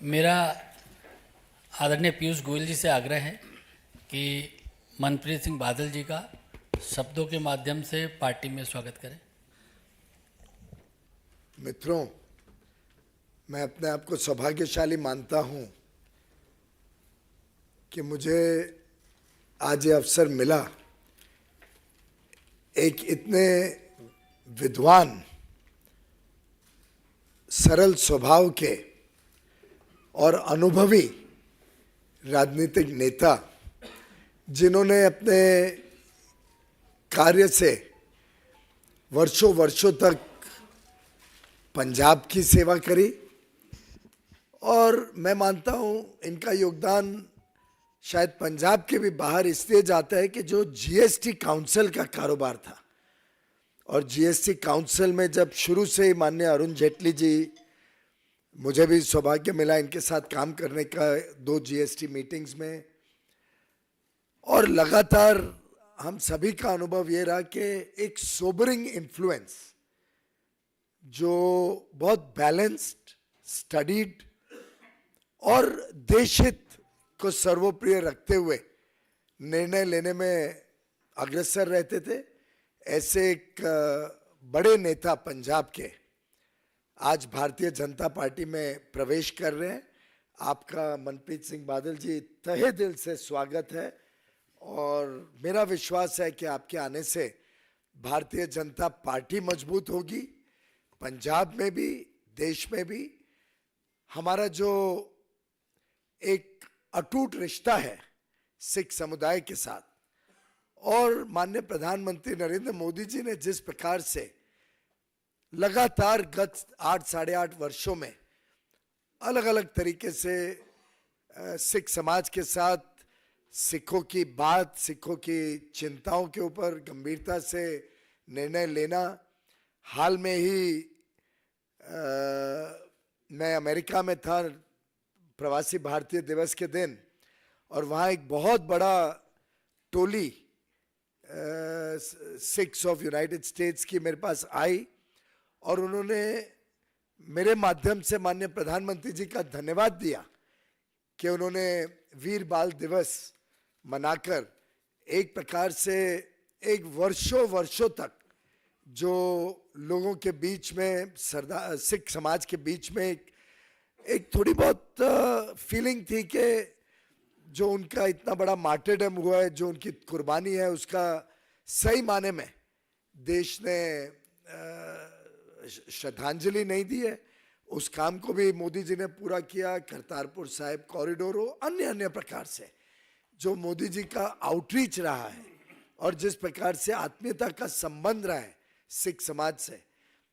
मेरा आदरणीय पीयूष गोयल जी से आग्रह है कि मनप्रीत सिंह बादल जी का शब्दों के माध्यम से पार्टी में स्वागत करें। मित्रों, मैं अपने आप को सौभाग्यशाली मानता हूं कि मुझे आज ये अवसर मिला एक इतने विद्वान, सरल स्वभाव के और अनुभवी राजनीतिक नेता, जिन्होंने अपने कार्य से वर्षों वर्षों तक पंजाब की सेवा करी और मैं मानता हूं इनका योगदान शायद पंजाब के भी बाहर इसलिए जाता है कि जो जीएसटी काउंसिल का कारोबार था और जीएसटी काउंसिल में जब शुरू से ही माननीय अरुण जेटली जी, मुझे भी सौभाग्य मिला इनके साथ काम करने का 2 जीएसटी मीटिंग्स में, और लगातार हम सभी का अनुभव ये रहा कि एक सोबरिंग इन्फ्लुएंस जो बहुत बैलेंस्ड, स्टडीड और देशहित को सर्वोप्रिय रखते हुए निर्णय लेने में अग्रसर रहते थे, ऐसे एक बड़े नेता पंजाब के आज भारतीय जनता पार्टी में प्रवेश कर रहे हैं। आपका मनप्रीत सिंह बादल जी तहे दिल से स्वागत है और मेरा विश्वास है कि आपके आने से भारतीय जनता पार्टी मजबूत होगी, पंजाब में भी, देश में भी। हमारा जो एक अटूट रिश्ता है सिख समुदाय के साथ, और माननीय प्रधानमंत्री नरेंद्र मोदी जी ने जिस प्रकार से लगातार गत 8 साढ़े 8 वर्षों में अलग अलग तरीके से सिख समाज के साथ सिखों की बात, सिखों की चिंताओं के ऊपर गंभीरता से निर्णय लेना। हाल में ही मैं अमेरिका में था प्रवासी भारतीय दिवस के दिन, और वहाँ एक बहुत बड़ा टोली सिख्स ऑफ यूनाइटेड स्टेट्स की मेरे पास आई और उन्होंने मेरे माध्यम से माननीय प्रधानमंत्री जी का धन्यवाद दिया कि उन्होंने वीर बाल दिवस मनाकर एक प्रकार से एक वर्षों वर्षों तक जो लोगों के बीच में सरदार सिख समाज के बीच में एक थोड़ी बहुत फीलिंग थी कि जो उनका इतना बड़ा मार्टरडम हुआ है, जो उनकी कुर्बानी है, उसका सही माने में देश ने श्रद्धांजलि नहीं दी है। उस काम को भी मोदी जी ने पूरा किया। करतारपुर साहिब कॉरिडोर हो, अन्य अन्य प्रकार से जो मोदी जी का आउटरीच रहा है और जिस प्रकार से आत्मीयता का संबंध रहा है सिख समाज से,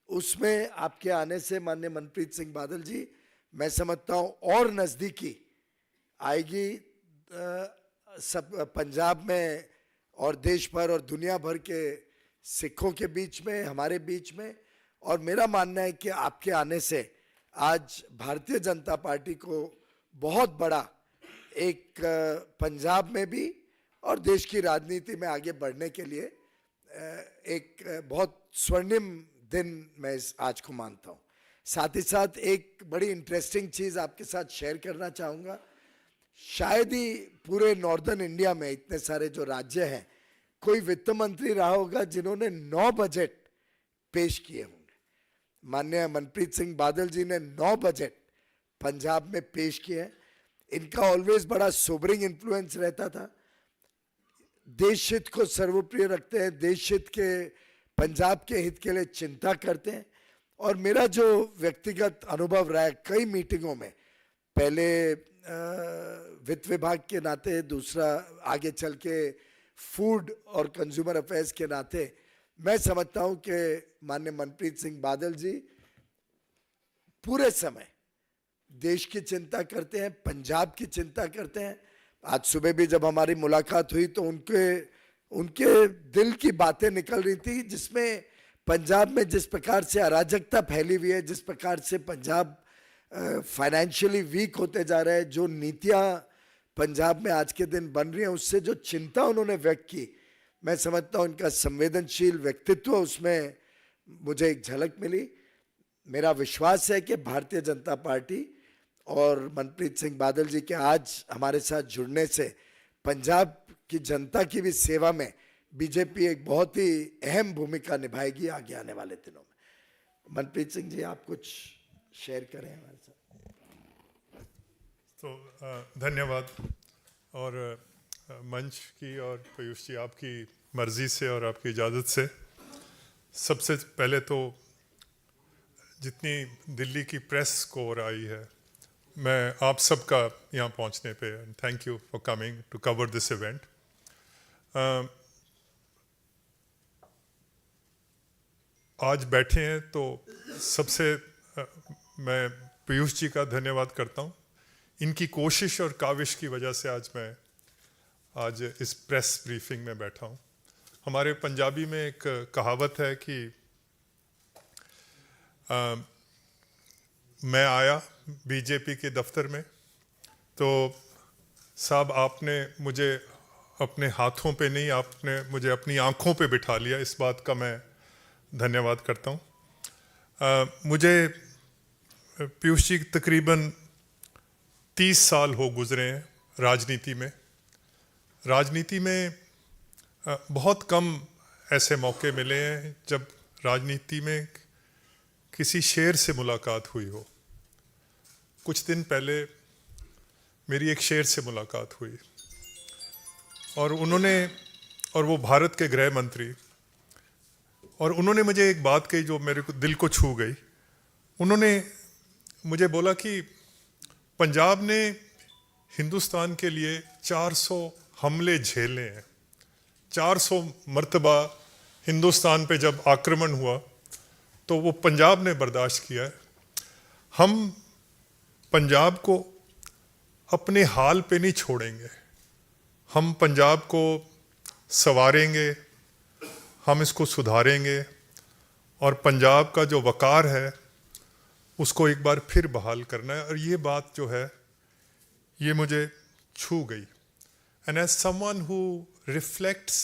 उसमें आपके आने से माननीय मनप्रीत सिंह बादल जी, मैं समझता हूं और नजदीकी आएगी सब पंजाब में और देश भर और दुनिया भर के सिखों के बीच में, हमारे बीच में। और मेरा मानना है कि आपके आने से आज भारतीय जनता पार्टी को बहुत बड़ा एक पंजाब में भी और देश की राजनीति में आगे बढ़ने के लिए एक बहुत स्वर्णिम दिन मैं आज को मानता हूं। साथ ही साथ एक बड़ी इंटरेस्टिंग चीज आपके साथ शेयर करना चाहूंगा। शायद ही पूरे नॉर्दर्न इंडिया में इतने सारे जो राज्य हैं, कोई वित्त मंत्री रहा होगा जिन्होंने 9 बजट पेश किए होंगे। माननीय मनप्रीत सिंह बादल जी ने 9 बजट पंजाब में पेश किए हैं। इनका ऑलवेज बड़ा सोबरिंग इन्फ्लुएंस रहता था, देश हित को सर्वोप्रिय रखते हैं, देश हित के पंजाब के हित के लिए चिंता करते हैं। और मेरा जो व्यक्तिगत अनुभव रहा है कई मीटिंगों में, पहले वित्त विभाग के नाते, दूसरा आगे चल के फूड और कंज्यूमर अफेयर्स के नाते, मैं समझता हूं कि माननीय मनप्रीत सिंह बादल जी पूरे समय देश की चिंता करते हैं, पंजाब की चिंता करते हैं। आज सुबह भी जब हमारी मुलाकात हुई तो उनके दिल की बातें निकल रही थी, जिसमें पंजाब में जिस प्रकार से अराजकता फैली हुई है, जिस प्रकार से पंजाब फाइनेंशियली वीक होते जा रहा है, जो नीतियां पंजाब में आज के दिन बन रही हैं, उससे जो चिंता उन्होंने व्यक्त की, मैं समझता हूं उनका संवेदनशील व्यक्तित्व उसमें मुझे एक झलक मिली। मेरा विश्वास है कि भारतीय जनता पार्टी और मनप्रीत सिंह बादल जी के आज हमारे साथ जुड़ने से पंजाब की जनता की भी सेवा में बीजेपी एक बहुत ही अहम भूमिका निभाएगी आगे आने वाले दिनों में। मनप्रीत सिंह जी, आप कुछ शेयर करें हमारे साथ। तो धन्यवाद। और मंच की और पीयूष जी आपकी मर्जी से और आपकी इजाज़त से सबसे पहले तो जितनी दिल्ली की प्रेस स्कोर आई है, मैं आप सबका यहाँ पहुँचने पे thank you for coming to cover this event. आज बैठे हैं तो सबसे मैं पीयूष जी का धन्यवाद करता हूँ। इनकी कोशिश और काविश की वजह से आज इस प्रेस ब्रीफिंग में बैठा हूँ। हमारे पंजाबी में एक कहावत है कि मैं आया बीजेपी के दफ्तर में तो साहब आपने मुझे अपने हाथों पे नहीं, आपने मुझे अपनी आंखों पे बिठा लिया। इस बात का मैं धन्यवाद करता हूँ। मुझे पीयूष जी तकरीबन 30 साल हो गुजरे हैं राजनीति में। राजनीति में बहुत कम ऐसे मौके मिले हैं जब राजनीति में किसी शेर से मुलाकात हुई हो। कुछ दिन पहले मेरी एक शेर से मुलाकात हुई और वो भारत के गृह मंत्री, और उन्होंने मुझे एक बात कही जो मेरे को दिल को छू गई। उन्होंने मुझे बोला कि पंजाब ने हिंदुस्तान के लिए 400 हमले झेले हैं। 400 मर्तबा हिंदुस्तान पे जब आक्रमण हुआ तो वो पंजाब ने बर्दाश्त किया है। हम पंजाब को अपने हाल पे नहीं छोड़ेंगे। हम पंजाब को संवारेंगे, हम इसको सुधारेंगे और पंजाब का जो वकार है उसको एक बार फिर बहाल करना है। और ये बात जो है ये मुझे छू गई। And as someone who reflects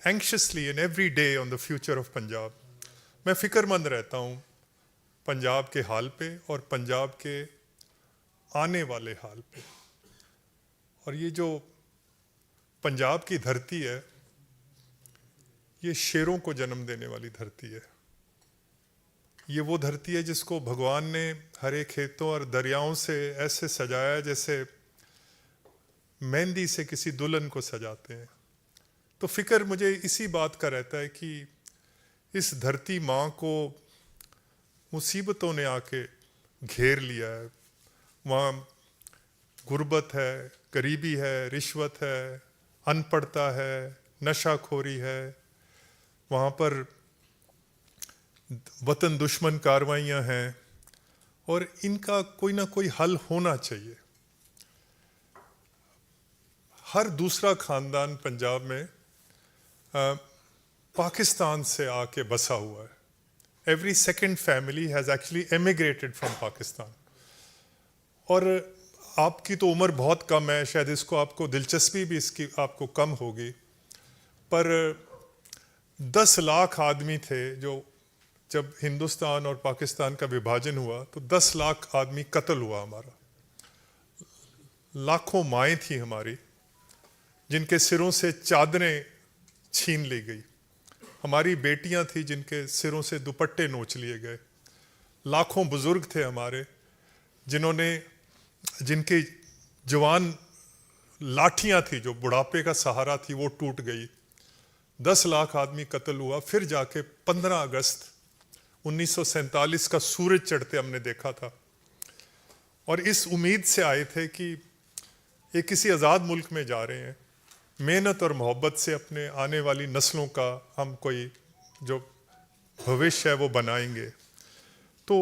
anxiously in every day on the future of Punjab, मैं फिक्रमंद रहता हूँ पंजाब के हाल पे और पंजाब के आने वाले हाल पे। और ये जो पंजाब की धरती है ये शेरों को जन्म देने वाली धरती है। ये वो धरती है जिसको भगवान ने हरे खेतों और दरियाओं से ऐसे सजाया जैसे मेहंदी से किसी दुल्हन को सजाते हैं। तो फिक्र मुझे इसी बात का रहता है कि इस धरती माँ को मुसीबतों ने आके घेर लिया है। वहाँ गुर्बत है, गरीबी है, रिश्वत है, अनपढ़ता है, नशाखोरी है। वहाँ पर वतन दुश्मन कार्रवाइयाँ हैं और इनका कोई ना कोई हल होना चाहिए। हर दूसरा खानदान पंजाब में पाकिस्तान से आके बसा हुआ है। Every second family has actually emigrated from Pakistan. और आपकी तो उम्र बहुत कम है, शायद इसको आपको दिलचस्पी भी इसकी आपको कम होगी, पर 10 लाख आदमी थे जो जब हिंदुस्तान और पाकिस्तान का विभाजन हुआ तो 10 लाख आदमी कत्ल हुआ हमारा। लाखों माएँ थी हमारी जिनके सिरों से चादरें छीन ली गई। हमारी बेटियां थी जिनके सिरों से दुपट्टे नोच लिए गए। लाखों बुजुर्ग थे हमारे जिनकी जवान लाठियां थी जो बुढ़ापे का सहारा थी वो टूट गई। 10 लाख आदमी कत्ल हुआ। फिर जाके 15 अगस्त 1947 का सूरज चढ़ते हमने देखा था और इस उम्मीद से आए थे कि ये किसी आज़ाद मुल्क में जा रहे हैं, मेहनत और मोहब्बत से अपने आने वाली नस्लों का हम कोई जो भविष्य है वो बनाएंगे। तो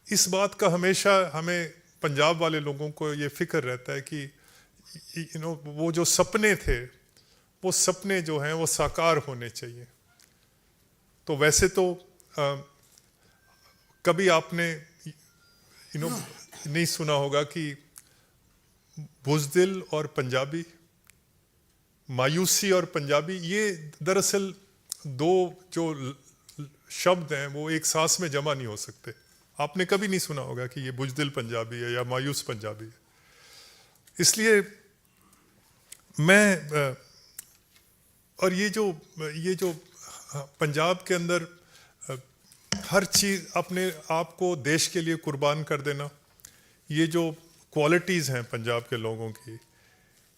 इस बात का हमेशा हमें पंजाब वाले लोगों को ये फिक्र रहता है कि वो जो सपने थे वो सपने जो हैं वो साकार होने चाहिए। तो वैसे तो कभी आपने नहीं सुना होगा कि बुज़दिल और पंजाबी, मायूसी और पंजाबी, ये दरअसल दो जो शब्द हैं वो एक सांस में जमा नहीं हो सकते। आपने कभी नहीं सुना होगा कि ये बुजदिल पंजाबी है या मायूस पंजाबी है। इसलिए मैं और ये जो पंजाब के अंदर हर चीज़ अपने आप को देश के लिए कुर्बान कर देना, ये जो क्वालिटीज़ हैं पंजाब के लोगों की,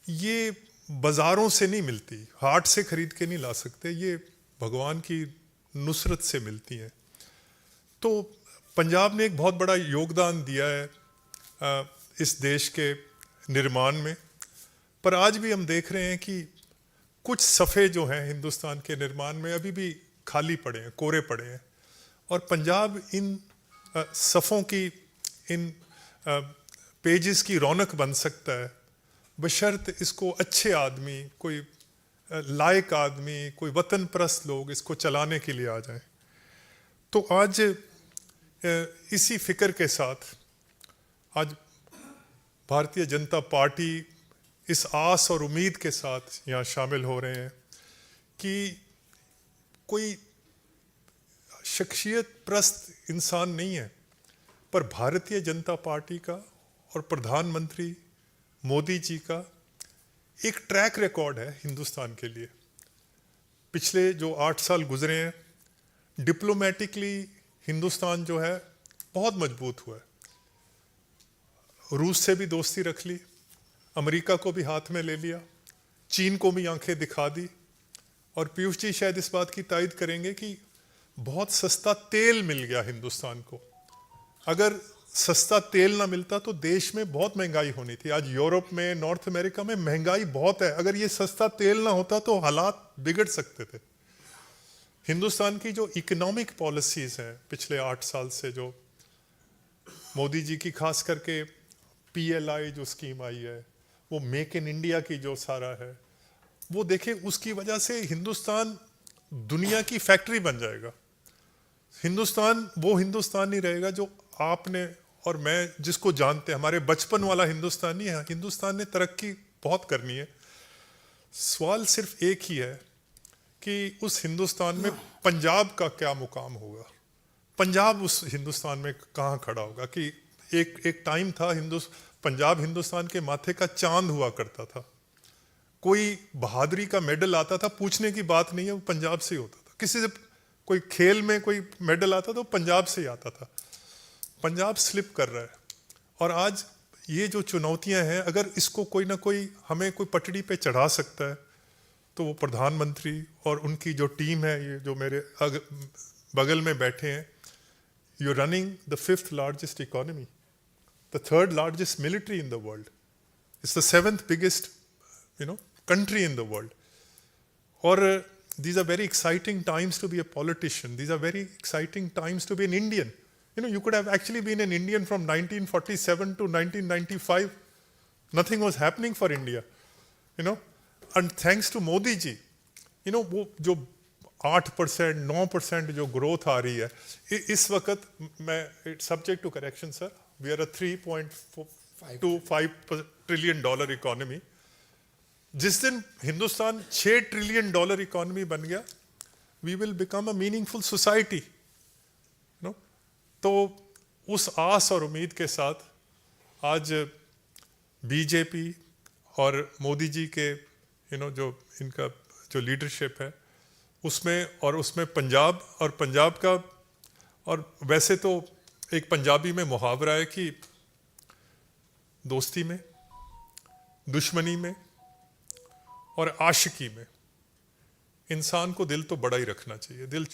ये बाज़ारों से नहीं मिलती, हाट से ख़रीद के नहीं ला सकते, ये भगवान की नुसरत से मिलती हैं। तो पंजाब ने एक बहुत बड़ा योगदान दिया है इस देश के निर्माण में, पर आज भी हम देख रहे हैं कि कुछ सफ़े जो हैं हिंदुस्तान के निर्माण में अभी भी खाली पड़े हैं, कोरे पड़े हैं, और पंजाब इन सफ़ों की, इन पेजेस की रौनक बन सकता है, बशर्त इसको अच्छे आदमी, कोई लायक आदमी, कोई वतन परस्त लोग इसको चलाने के लिए आ जाएं। तो आज इसी फिक्र के साथ आज भारतीय जनता पार्टी इस आस और उम्मीद के साथ यहाँ शामिल हो रहे हैं कि कोई शख्सियत प्रस्त इंसान नहीं है, पर भारतीय जनता पार्टी का और प्रधानमंत्री मोदी जी का एक ट्रैक रिकॉर्ड है हिंदुस्तान के लिए। पिछले जो 8 साल गुजरे हैं, डिप्लोमेटिकली हिंदुस्तान जो है बहुत मजबूत हुआ है। रूस से भी दोस्ती रख ली, अमेरिका को भी हाथ में ले लिया, चीन को भी आंखें दिखा दी, और पीयूष जी शायद इस बात की तायद करेंगे कि बहुत सस्ता तेल मिल गया हिंदुस्तान को। अगर सस्ता तेल ना मिलता तो देश में बहुत महंगाई होनी थी। आज यूरोप में, नॉर्थ अमेरिका में महंगाई बहुत है। अगर ये सस्ता तेल ना होता तो हालात बिगड़ सकते थे। हिंदुस्तान की जो इकोनॉमिक पॉलिसीज हैं पिछले 8 साल से, जो मोदी जी की खास करके PLI जो स्कीम आई है, वो मेक इन इंडिया की जो सारा है, वो देखें, उसकी वजह से हिंदुस्तान दुनिया की फैक्ट्री बन जाएगा। हिंदुस्तान वो हिंदुस्तान नहीं रहेगा जो आपने और मैं जिसको जानते हैं, हमारे बचपन वाला हिंदुस्तान नहीं है। हिंदुस्तान ने तरक्की बहुत करनी है। सवाल सिर्फ एक ही है कि उस हिंदुस्तान में पंजाब का क्या मुकाम होगा, पंजाब उस हिंदुस्तान में कहाँ खड़ा होगा। कि एक टाइम था पंजाब हिंदुस्तान के माथे का चांद हुआ करता था। कोई बहादुरी का मेडल आता था, पूछने की बात नहीं है, वो पंजाब से ही होता था। किसी से कोई खेल में कोई मेडल आता तो पंजाब से ही आता था। पंजाब स्लिप कर रहा है, और आज ये जो चुनौतियां हैं, अगर इसको कोई ना कोई हमें कोई पटड़ी पे चढ़ा सकता है तो वो प्रधानमंत्री और उनकी जो टीम है, ये जो मेरे बगल में बैठे हैं, you running the 5th largest economy, the 3rd largest military in the world, it's the 7th biggest country in the world. Or these are very exciting times to be a politician. These are very exciting times to be an Indian. You could have actually been an Indian from 1947 to 1995. Nothing was happening for India. And thanks to Modi ji, वो जो 8%, 9% जो growth आ रही है, इस वक्त मैं subject to correction sir, we are a $3.25 trillion economy. जिस दिन हिंदुस्तान $6 ट्रिलियन इकोनॉमी बन गया, we will become a meaningful society. तो उस आस और उम्मीद के साथ आज बीजेपी और मोदी जी के जो इनका जो लीडरशिप है उसमें पंजाब का, और वैसे तो एक पंजाबी में मुहावरा है कि दोस्ती में, दुश्मनी में और आशिकी में इंसान को दिल तो बड़ा ही रखना चाहिए। दिल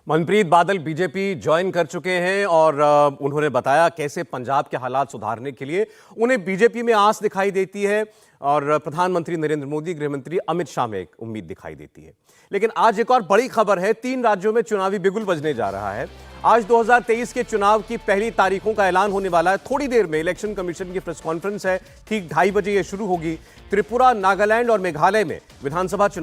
मनप्रीत बादल बीजेपी ज्वाइन कर चुके हैं और उन्होंने बताया कैसे पंजाब के हालात सुधारने के लिए उन्हें बीजेपी में आस दिखाई देती है और प्रधानमंत्री नरेंद्र मोदी, गृहमंत्री अमित शाह में एक उम्मीद दिखाई देती है। लेकिन आज एक और बड़ी खबर है, 3 राज्यों में चुनावी बिगुल बजने जा रहा है। आज 2023 के चुनाव की पहली तारीखों का ऐलान होने वाला है। थोड़ी देर में इलेक्शन कमीशन की प्रेस कॉन्फ्रेंस है, ठीक 2:30 बजे ये शुरू होगी। त्रिपुरा, नागालैंड और मेघालय में विधानसभा